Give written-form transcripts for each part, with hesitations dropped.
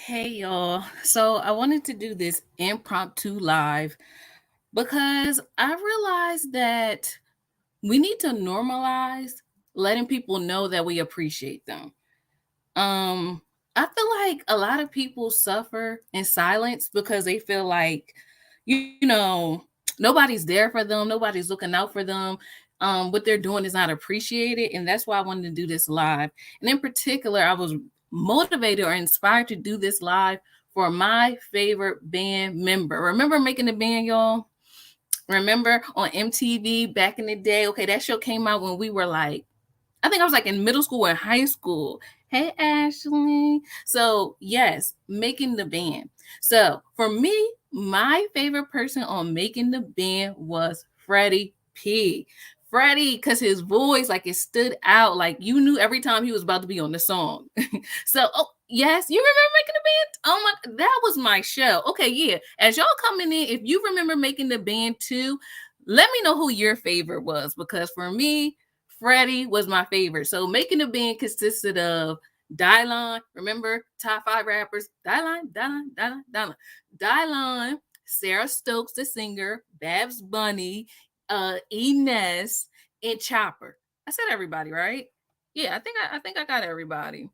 Hey y'all. So I wanted to do this impromptu live because I realized that we need to normalize letting people know that we appreciate them. Um I feel like a lot of people suffer in silence because they feel like nobody's there for them, nobody's looking out for them. What they're doing is not appreciated, and that's why I wanted to do this live. And in particular, I was motivated or inspired to do this live for my favorite band member. Remember making the band, y'all? Remember on MTV back in the day? Okay, that show came out when we were like, I think I was like in middle school and high school. Hey, Ashley. So, yes, making the band. So, for me, my favorite person on making the band was Freddy P. Freddie, because his voice, like it stood out, like you knew every time he was about to be on the song. So, oh, yes, you remember making the band? Oh my, that was my show. Okay, yeah. As y'all coming in, if you remember making the band too, let me know who your favorite was, because for me, Freddie was my favorite. So making the band consisted of Dylon, remember top five rappers? Dylon, Sarah Stokes, the singer, Babs Bunny, Inez, and Chopper. I said everybody, right? Yeah, I think I got everybody.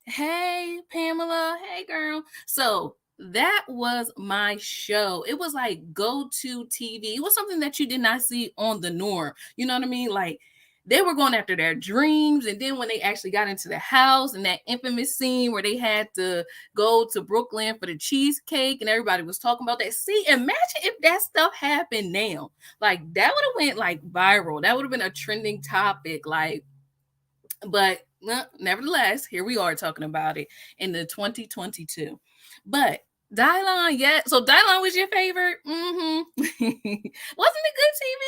Hey, Pamela. Hey, girl. So that was my show. It was like go to TV. It was something that you did not see on the norm. You know what I mean? Like they were going after their dreams. And then when they actually got into the house and that infamous scene where they had to go to Brooklyn for the cheesecake and everybody was talking about that. See, imagine if that stuff happened now. Like that would have went like viral. That would have been a trending topic. But nevertheless, here we are talking about it in the 2022. But Dylon, yeah. So Dylon was your favorite? Mm-hmm. Wasn't it good TV?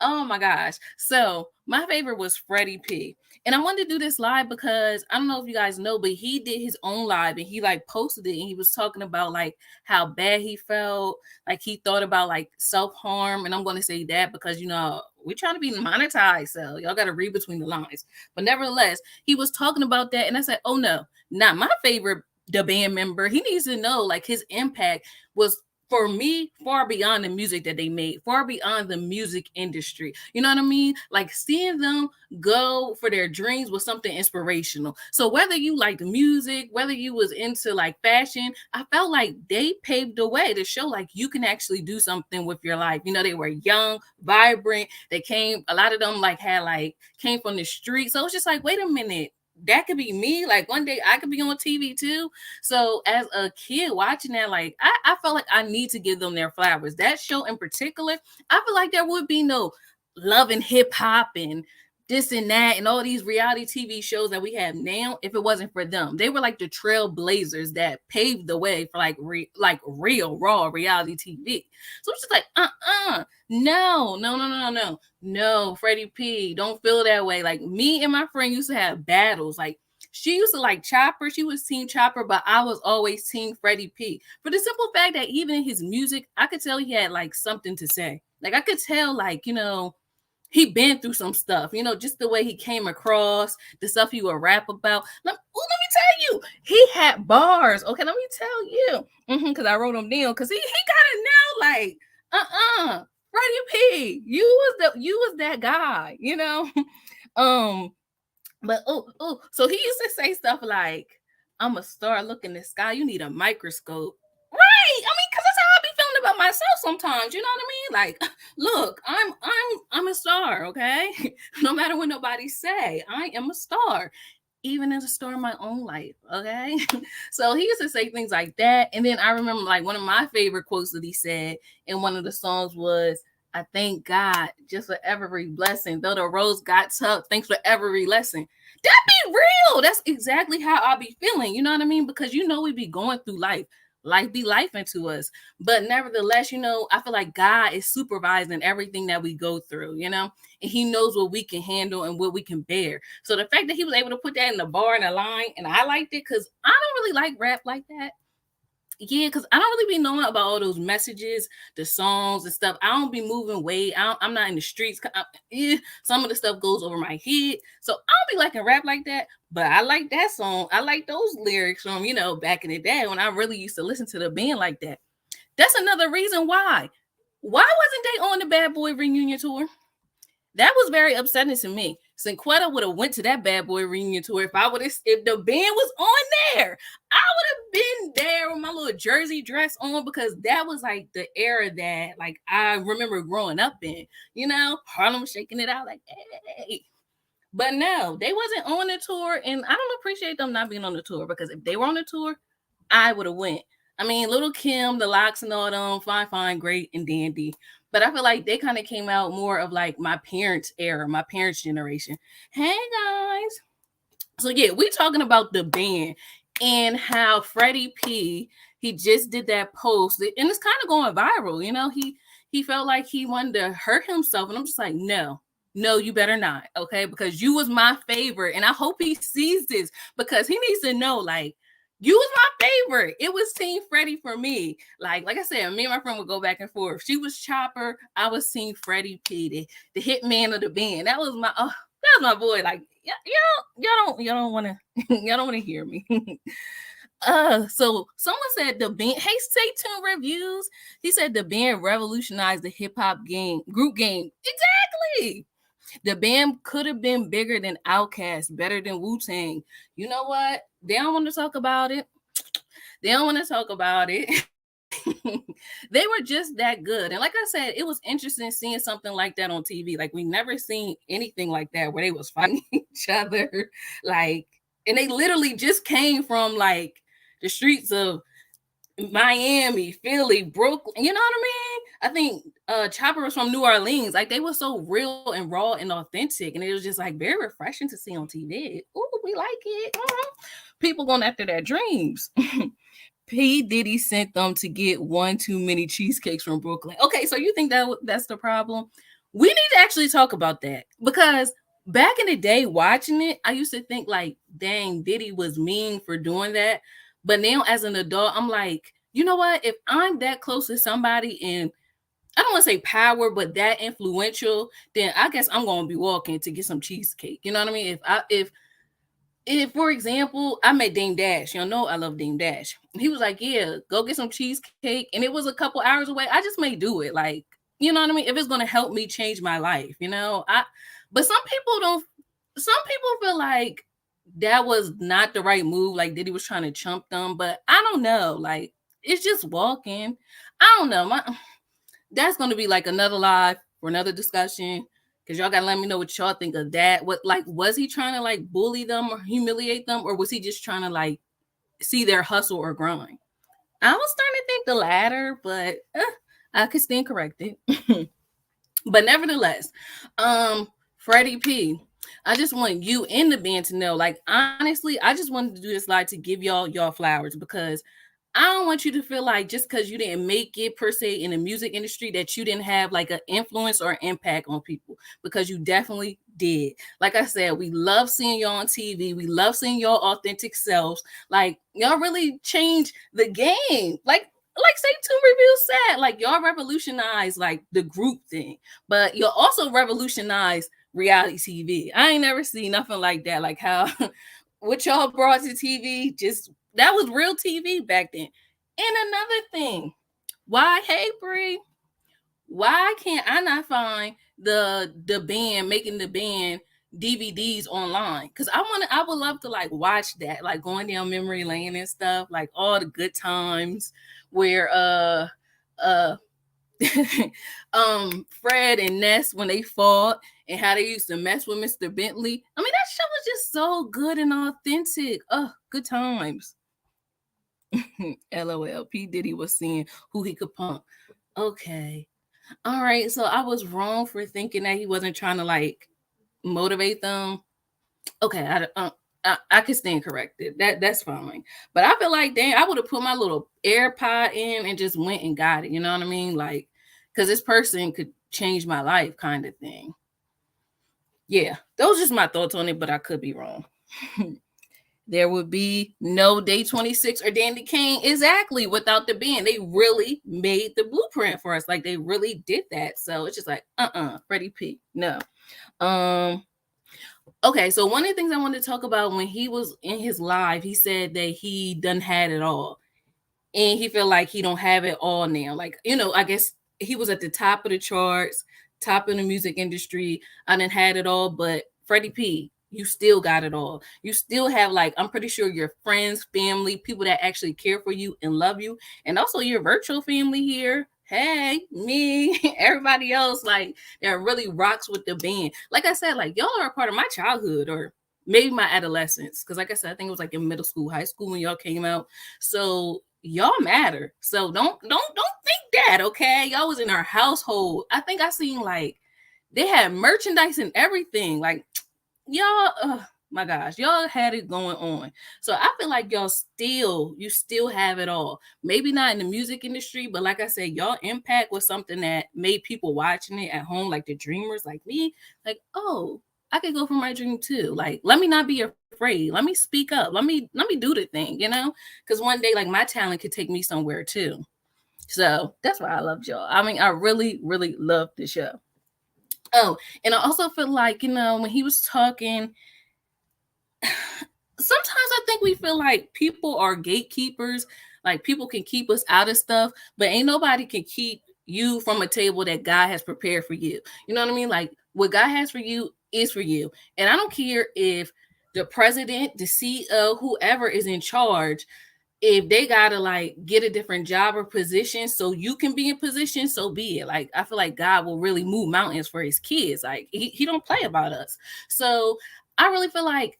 Oh my gosh. So my favorite was Freddie P. And I wanted to do this live because I don't know if you guys know, but he did his own live and he like posted it and he was talking about like how bad he felt, like he thought about like self-harm. And I'm going to say that because we're trying to be monetized, so y'all got to read between the lines. But nevertheless, he was talking about that, and I said, "Oh no, not my favorite." The band member, he needs to know like his impact was for me far beyond the music that they made, far beyond the music industry. You know what I mean? Like seeing them go for their dreams was something inspirational. So whether you like the music, whether you was into like fashion, I felt like they paved the way to show like you can actually do something with your life. They were young, vibrant. They came, a lot of them like had like came from the street. So it's just like, wait a minute, that could be me. Like one day I could be on TV too. So as a kid watching that, like I felt like I need to give them their flowers. That show in particular, I feel like there would be no love and hip hop and this and that and all these reality TV shows that we have now if it wasn't for them. They were like the trailblazers that paved the way for like real raw reality TV. So it's just like no, Freddie P, don't feel that way. Like me and my friend used to have battles. Like she used to like Chopper. She was Team Chopper, but I was always Team Freddie P. For the simple fact that even in his music, I could tell he had like something to say. Like I could tell, like, he been through some stuff, just the way he came across, the stuff he would rap about. Let me tell you, he had bars. Okay, let me tell you. Because I wrote them down. Because he got it now, like, Freddie P, you was that guy, um, but so he used to say stuff like, "I'm a star. Look in the sky. You need a microscope." Right. I mean, because that's how I be feeling about myself sometimes. You know what I mean? Like, look, I'm a star. Okay. No matter what nobody say, I am a star. Even as a star in my own life. Okay. So he used to say things like that. And then I remember like one of my favorite quotes that he said in one of the songs was, "I thank God just for every blessing. Though the roads got tough, thanks for every lesson." That be real. That's exactly how I be feeling. You know what I mean? Because we be going through life. Life be life into us. But nevertheless, I feel like God is supervising everything that we go through, and he knows what we can handle and what we can bear. So the fact that he was able to put that in the bar and a line, and I liked it because I don't really like rap like that. Yeah, because I don't really be knowing about all those messages, the songs and stuff. I don't be moving weight. I'm not in the streets. Some of the stuff goes over my head. So I don't be liking rap like that. But I like that song. I like those lyrics from, back in the day when I really used to listen to the band like that. That's another reason why. Why wasn't they on the Bad Boy reunion tour? That was very upsetting to me. Cinquetta would have went to that Bad Boy reunion tour if the band was on there. I would have been there with my little jersey dress on because that was like the era that like I remember growing up in. Harlem shaking it out like hey. But no, they wasn't on the tour, and I don't appreciate them not being on the tour because if they were on the tour, I would have went. I mean, Little Kim, the Locks, and all them, fine, fine, great, and dandy. But I feel like they kind of came out more of like my parents' era, my parents' generation. Hey guys. So yeah, we talking about the band and how Freddy P, he just did that post and it's kind of going viral. He felt like he wanted to hurt himself, and I'm just like, no, you better not, okay? Because you was my favorite, and I hope he sees this because he needs to know, like, you was my favorite. It was Team Freddie for me. Like I said, me and my friend would go back and forth. She was Chopper. I was Team Freddie P, the hit man of the band. That was my boy. Like, y'all don't want to y'all don't want to hear me. So someone said the band. Hey, stay tuned reviews. He said the band revolutionized the hip hop group game. Exactly. The band could have been bigger than Outkast, better than Wu-Tang. You know what? They don't want to talk about it. They don't want to talk about it. They were just that good. And like I said, it was interesting seeing something like that on TV. Like we never seen anything like that where they was fighting each other. Like, and they literally just came from like the streets of Miami, Philly, Brooklyn. You know what I mean? I think Chopper was from New Orleans. Like they were so real and raw and authentic, and it was just like very refreshing to see on TV. Ooh, we like it. People going after their dreams. P. Diddy sent them to get one too many cheesecakes from Brooklyn. Okay, so you think that's the problem? We need to actually talk about that because back in the day, watching it, I used to think like, dang, Diddy was mean for doing that. But now, as an adult, I'm like, you know what? If I'm that close to somebody and I don't want to say power, but that influential, then I guess I'm gonna be walking to get some cheesecake. You know what I mean? If for example, I met Dame Dash, I love Dame Dash. He was like, yeah, go get some cheesecake. And it was a couple hours away. I just may do it. Like, you know what I mean? If it's gonna help me change my life, but some people feel like that was not the right move. Like Diddy was trying to chump them, but I don't know. Like, it's just walking. I don't know. That's gonna be like another live for another discussion because y'all gotta let me know what y'all think of that. What like was he trying to like bully them or humiliate them, or was he just trying to like see their hustle or grind? I was starting to think the latter, but I could stand corrected. But nevertheless, Freddie P, I just want you in the band to know, like honestly, I just wanted to do this live to give y'all flowers because I don't want you to feel like just because you didn't make it per se in the music industry that you didn't have like an influence or impact on people because you definitely did. Like I said, we love seeing y'all on TV. We love seeing y'all authentic selves. Like y'all really changed the game. Like say two reviews said, like y'all revolutionized like the group thing, but you'll also revolutionize reality TV. I ain't never seen nothing like that. Like how what y'all brought to TV, just that was real TV back then. And another thing, why, hey Bree, why can't I not find the band making the band DVDs online? Because I would love to like watch that, like going down memory lane and stuff, like all the good times where uh Fred and Ness when they fought and how they used to mess with Mr. Bentley. I mean, that show was just so good and authentic. Oh, good times. LOL. P. Diddy was seeing who he could pump. Okay. All right. So I was wrong for thinking that he wasn't trying to like motivate them. Okay. I could stand corrected. That's fine. But I feel like, dang, I would have put my little AirPod in and just went and got it. You know what I mean? Like, because this person could change my life, kind of thing. Yeah, those are just my thoughts on it, but I could be wrong. there would be no Day 26 or Dandy Kane exactly without the band. They really made the blueprint for us. Like they really did that. So it's just like, Freddie P. No. Um, okay, so one of the things I wanted to talk about when he was in his live, he said that he done had it all. And he feel like he don't have it all now. Like, I guess he was at the top of the charts, top of the music industry. I done had it all, but Freddie P, you still got it all. You still have, like, I'm pretty sure your friends, family, people that actually care for you and love you, and also your virtual family here. Hey, me, everybody else, like, that really rocks with the band. Like I said, like, y'all are a part of my childhood, or maybe my adolescence. Because like I said, I think it was like in middle school, high school when y'all came out. So y'all matter. So don't think that, okay? Y'all was in our household. I think I seen like they had merchandise and everything. Like y'all, my gosh, y'all had it going on. So I feel like you still have it all. Maybe not in the music industry, but like I said, y'all impact was something that made people watching it at home, like the dreamers, like me, like, oh, I could go for my dream too. Like, let me not be afraid. Let me speak up. Let me do the thing, Because one day, like my talent could take me somewhere too. So that's why I loved y'all. I mean, I really, really loved the show. Oh, and I also feel like, when he was talking, sometimes I think we feel like people are gatekeepers. Like people can keep us out of stuff, but ain't nobody can keep you from a table that God has prepared for you. You know what I mean? Like what God has for you is for you. And I don't care if the president, the CEO, whoever is in charge, if they gotta like get a different job or position so you can be in position, so be it. Like I feel like God will really move mountains for his kids. Like he don't play about us. So I really feel like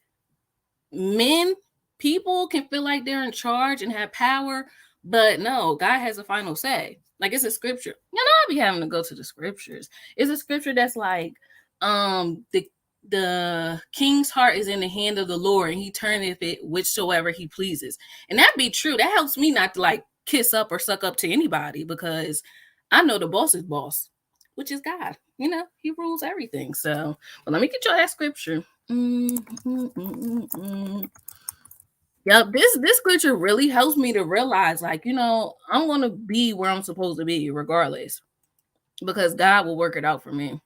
men, people can feel like they're in charge and have power, but no, God has a final say. Like it's a scripture. I be having to go to the scriptures. It's a scripture that's like, the king's heart is in the hand of the Lord, and he turneth it whichsoever he pleases. And that be true. That helps me not to like kiss up or suck up to anybody, because I know the boss is boss, which is God. He rules everything. So, but let me get you that scripture. Yep, this scripture really helps me to realize, like, I'm gonna be where I'm supposed to be, regardless, because God will work it out for me.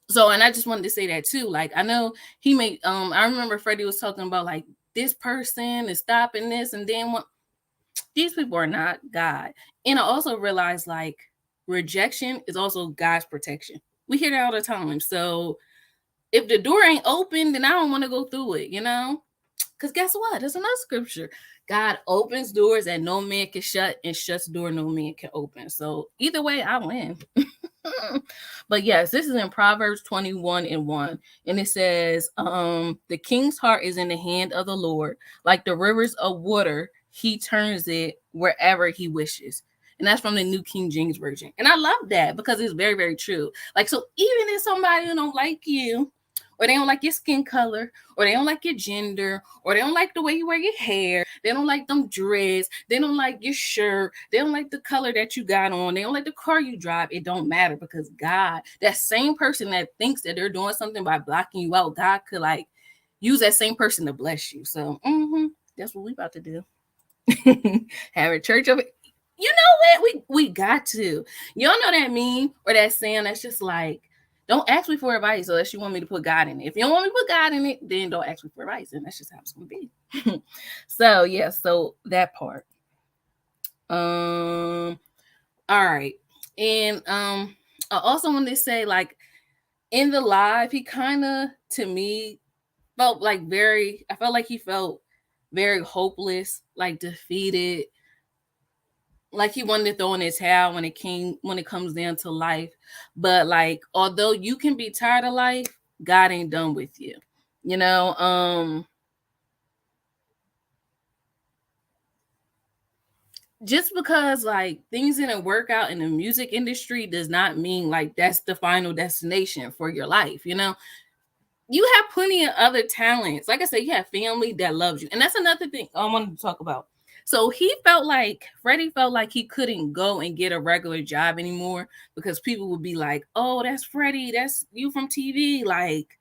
So, and I just wanted to say that too. Like, I know he made. I remember Freddie was talking about like this person is stopping this, and then what? These people are not God. And I also realized like rejection is also God's protection. We hear that all the time. So if the door ain't open, then I don't want to go through it. Because guess what? There's another scripture. God opens doors that no man can shut, and shuts door no man can open. So either way, I win. But yes, this is in Proverbs 21:1. And it says, the king's heart is in the hand of the Lord. Like the rivers of water, he turns it wherever he wishes. And that's from the New King James Version. And I love that because it's very, very true. Like, so even if somebody who don't like you, or they don't like your skin color, or they don't like your gender, or they don't like the way you wear your hair, they don't like them dreads, they don't like your shirt, they don't like the color that you got on, they don't like the car you drive, it don't matter, because God, that same person that thinks that they're doing something by blocking you out, God could like use that same person to bless you. So that's what we about to do. Have a church of it. You know what? We got to. Y'all know that meme or that saying that's just like, don't ask me for advice unless you want me to put God in it. If you don't want me to put God in it, then don't ask me for advice. And that's just how it's gonna be. So yeah, so that part. All right. And I also wanted to say, like, in the live, he kind of, to me, felt like I felt like he felt very hopeless, like defeated, like he wanted to throw in his towel when it comes down to life. But like, although you can be tired of life, God ain't done with you. You know, just because like things didn't work out in the music industry does not mean like that's the final destination for your life. You have plenty of other talents. Like I said, you have family that loves you. And that's another thing I wanted to talk about. So Freddie felt like he couldn't go and get a regular job anymore because people would be like, oh, that's Freddie. That's you from TV. Like,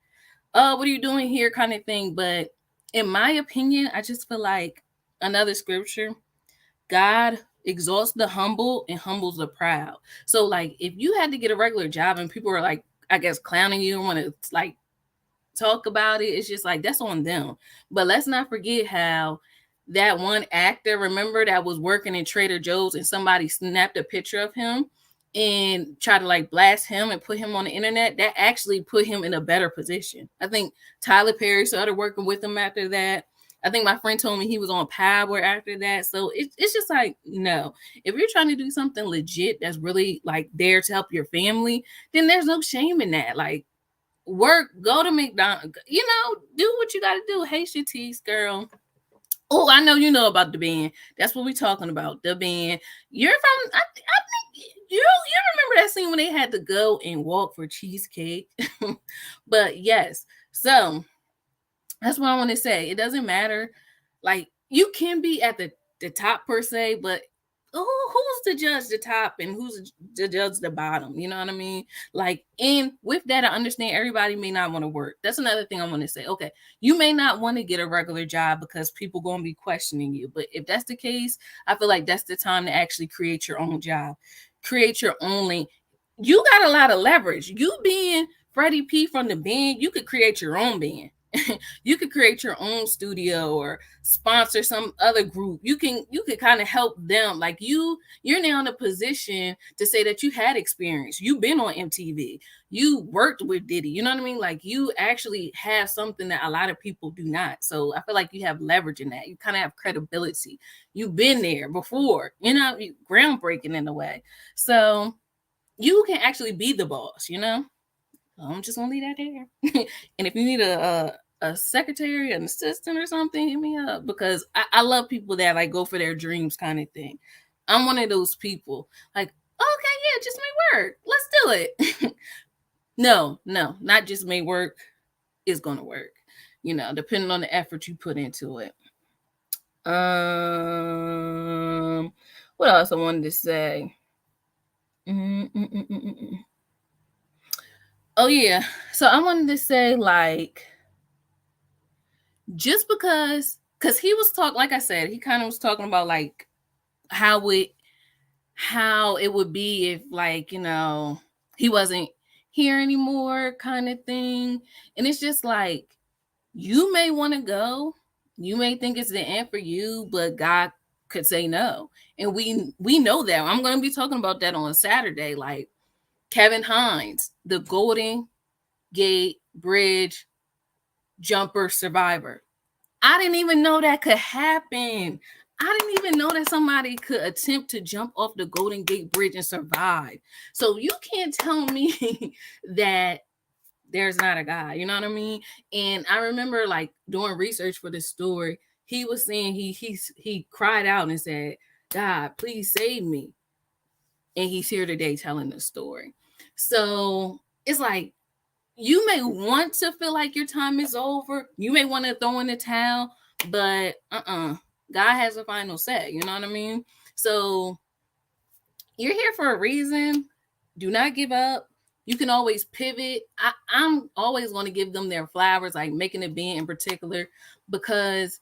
oh, what are you doing here? Kind of thing. But in my opinion, I just feel like another scripture, God exalts the humble and humbles the proud. So like if you had to get a regular job and people are like, I guess, clowning you and want to like talk about it, it's just like that's on them. But let's not forget how that one actor, remember, that was working in Trader Joe's and somebody snapped a picture of him and tried to like blast him and put him on the internet. That actually put him in a better position. I think Tyler Perry started working with him after that. I think my friend told me he was on Power after that. So it's just like, no, if you're trying to do something legit that's really like there to help your family, then there's no shame in that. Like, work, go to McDonald's, do what you got to do. Hey, Shatis, girl. Oh, I know you know about the band. That's what we're talking about. The band. You're from, I think you remember that scene when they had to go and walk for cheesecake. But yes, so that's what I want to say. It doesn't matter. Like, you can be at the top per se, but who's to judge the top and who's to judge the bottom? You know what I mean? Like, and with that, I understand everybody may not want to work. That's another thing I want to say. Okay, you may not want to get a regular job because people going to be questioning you. But if that's the case, I feel like that's the time to actually create your own job. Create your own lane. You got a lot of leverage. You being Freddy P from the band, you could create your own band. You could create your own studio or sponsor some other group. You could kind of help them. Like, you're now in a position to say that you had experience. You've been on MTV. You worked with Diddy. You know what I mean? Like, you actually have something that a lot of people do not. So I feel like you have leverage in that. You kind of have credibility. You've been there before, groundbreaking in a way. So you can actually be the boss, I'm just gonna leave that there. And if you need a secretary, an assistant, or something, hit me up, because I love people that like go for their dreams kind of thing. I'm one of those people. Like, okay, yeah, just may work. Let's do it. No, not just may work. It's gonna work. Depending on the effort you put into it. What else I wanted to say? Oh yeah. So I wanted to say, like, just because he was talking, like I said, he kind of was talking about like how it would be if, like, he wasn't here anymore, kind of thing. And it's just like, you may want to go, you may think it's the end for you, but God could say no. And we know that. I'm going to be talking about that on Saturday. Like, Kevin Hines, the Golden Gate Bridge jumper survivor. I didn't even know that could happen. I didn't even know that somebody could attempt to jump off the Golden Gate Bridge and survive. So you can't tell me that there's not a God. You know what I mean? And I remember, like, doing research for this story, he was saying he cried out and said, God, please save me. And he's here today telling the story. So it's like, you may want to feel like your time is over. You may want to throw in the towel, but God has a final say. You know what I mean? So you're here for a reason. Do not give up. You can always pivot. I'm always going to give them their flowers, like making a band in particular, because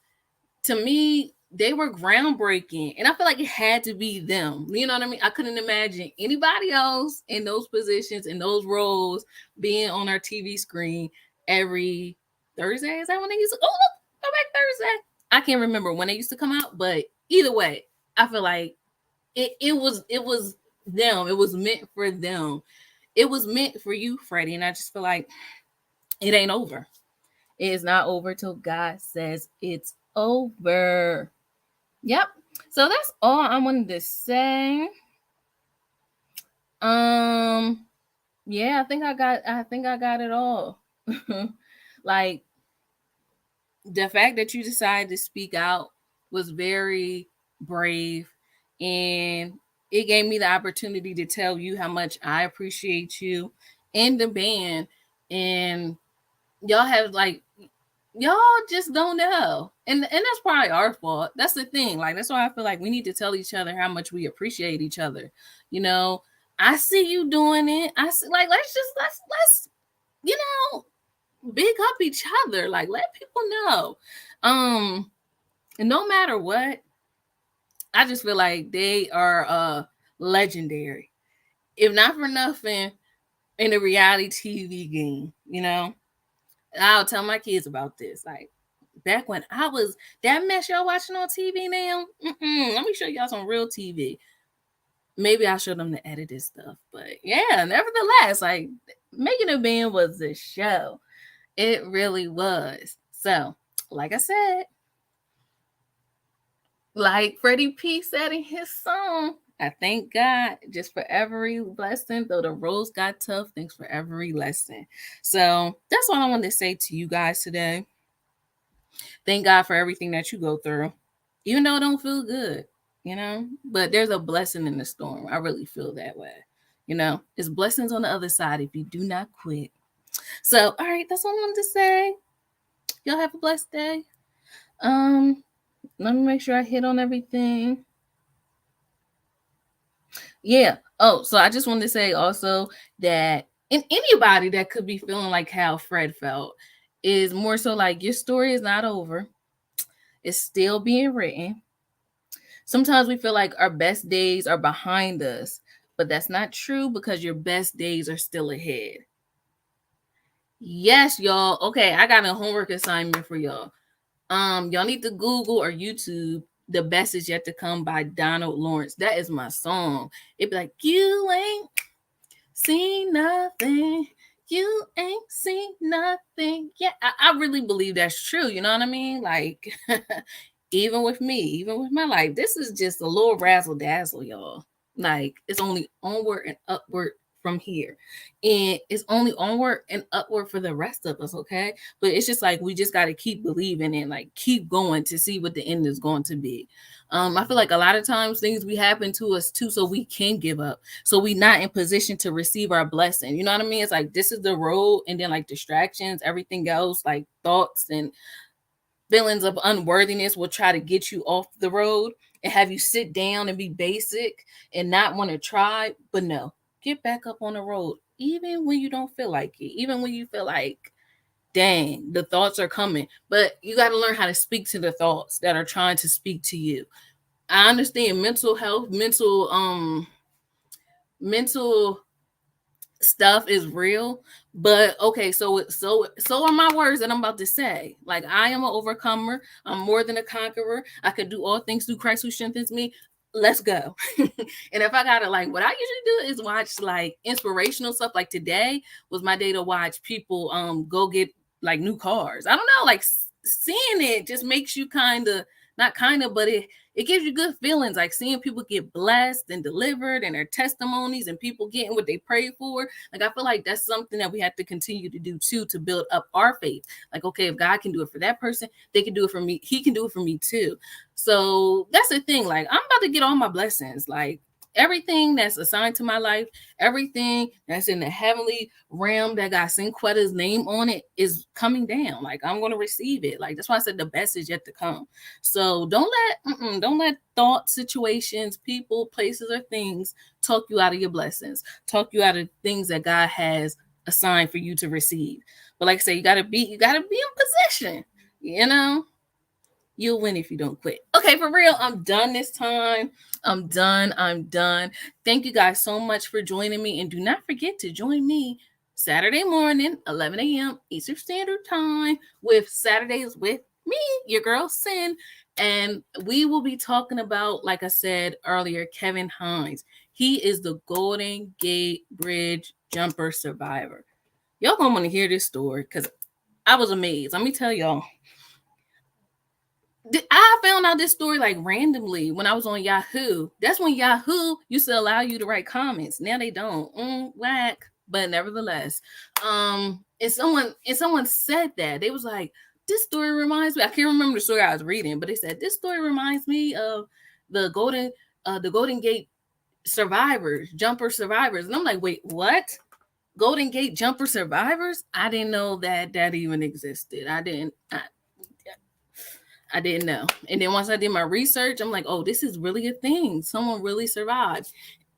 to me, they were groundbreaking. And I feel like it had to be them. You know what I mean? I couldn't imagine anybody else in those positions, in those roles, being on our TV screen every Thursday. Is that when they used to? Oh, look, go back Thursday. I can't remember when they used to come out, but either way, I feel like it was them. It was meant for them. It was meant for you, Freddie. And I just feel like it ain't over. It is not over till God says it's over. Yep. So that's all I wanted to say. Yeah, I think I got it all. Like, the fact that you decided to speak out was very brave, and it gave me the opportunity to tell you how much I appreciate you and the band. And y'all have, like, y'all just don't know, and that's probably our fault. That's the thing. Like, that's why I feel like we need to tell each other how much we appreciate each other. I see you doing it. I see, like, let's big up each other. Like, let people know. And no matter what, I just feel like they are legendary. If not for nothing, in the reality TV game, you know. I'll tell my kids about this. Like, back when I was that mess y'all watching on TV now, let me show y'all some real TV. Maybe I'll show them the edited stuff. But yeah, nevertheless, like, Making a Band was the show. It really was. So, like I said, like Freddy P said in his song, I thank God just for every blessing. Though the roads got tough, thanks for every lesson. So that's all I wanted to say to you guys today. Thank God for everything that you go through, even though it don't feel good, you know. But there's a blessing in the storm. I really feel that way. You know, there's blessings on the other side if you do not quit. So, all right, that's all I wanted to say. Y'all have a blessed day. Let me make sure I hit on everything. Yeah. Oh, so I just wanted to say also that in anybody that could be feeling like how Fred felt is more so like your story is not over. It's still being written. Sometimes we feel like our best days are behind us, but that's not true because your best days are still ahead. Yes, y'all. Okay, I got a homework assignment for y'all. Y'all need to Google or YouTube "The Best Is Yet to Come" by Donald Lawrence. That is my song. It'd be like, you ain't seen nothing. You ain't seen nothing. Yeah, I really believe that's true. You know what I mean? Like, even with me, even with my life, this is just a little razzle dazzle, y'all. Like, it's only onward and upward from here. And it's only onward and upward for the rest of us, okay? But it's just like we just got to keep believing and like keep going to see what the end is going to be. I feel like a lot of times things we happen to us too, so we can give up, so we not in position to receive our blessing. You know what I mean? It's like this is the road, and then like distractions, everything else, like thoughts and feelings of unworthiness will try to get you off the road and have you sit down and be basic and not want to try. But no, get back up on the road, even when you don't feel like it, even when you feel like, dang, the thoughts are coming. But you got to learn how to speak to the thoughts that are trying to speak to you. I understand mental health, mental stuff is real, but okay, so are my words that I'm about to say. Like, I am an overcomer, I'm more than a conqueror, I could do all things through Christ who strengthens me. Let's go. And if I gotta, like, what I usually do is watch like inspirational stuff. Like today was my day to watch people go get like new cars. I don't know, like seeing it just makes you kind of, not kind of, but it gives you good feelings, like seeing people get blessed and delivered and their testimonies and people getting what they prayed for. Like, I feel like that's something that we have to continue to do too, to build up our faith. Like, okay, if God can do it for that person, they can do it for me. He can do it for me too. So that's the thing. Like, I'm about to get all my blessings. Like, everything that's assigned to my life, everything that's in the heavenly realm that got Sinquetta's name on it is coming down. Like, I'm going to receive it. Like, that's why I said the best is yet to come. So don't let thoughts, situations, people, places, or things talk you out of your blessings, talk you out of things that God has assigned for you to receive. But like I say, you gotta be in position. You know, you'll win if you don't quit. Okay, for real, I'm done this time. I'm done. Thank you guys so much for joining me. And do not forget to join me Saturday morning, 11 a.m. Eastern Standard Time, with Saturdays with me, your girl Sin. And we will be talking about, like I said earlier, Kevin Hines. He is the Golden Gate Bridge jumper survivor. Y'all gonna want to hear this story because I was amazed. Let me tell y'all. I found out this story like randomly when I was on Yahoo. That's when Yahoo used to allow you to write comments. Now they don't. Whack. But nevertheless, and someone said that they was like, this story reminds me. I can't remember the story I was reading, but they said this story reminds me of the Golden Gate survivors, jumper survivors. And I'm like, wait, what? Golden Gate jumper survivors? I didn't know that even existed. I didn't know. And then once I did my research, I'm like, oh, this is really a thing. Someone really survived.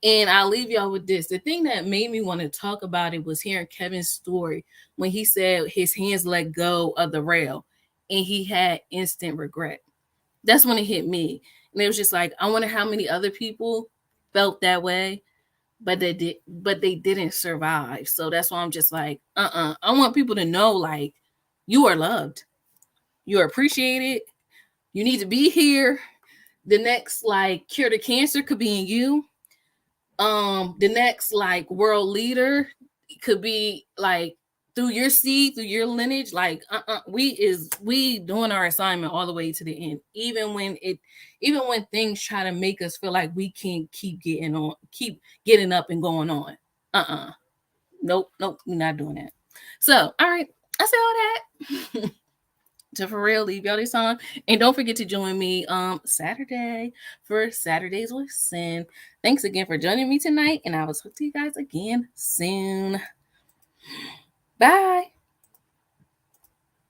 And I'll leave y'all with this. The thing that made me want to talk about it was hearing Kevin's story when he said his hands let go of the rail and he had instant regret. That's when it hit me. And it was just like, I wonder how many other people felt that way, but they didn't survive. So that's why I'm just like, I want people to know, like, you are loved. You're appreciated. You need to be here. The next like cure to cancer could be in you. The next like world leader could be like through your seed, through your lineage. Like we doing our assignment all the way to the end, even when things try to make us feel like we can't keep getting up and going on. Nope, we're not doing that. So all right, I said all that. To for real leave y'all this song, and don't forget to join me Saturday for Saturdays with Sin. Thanks again for joining me tonight, and I will talk to you guys again soon. Bye.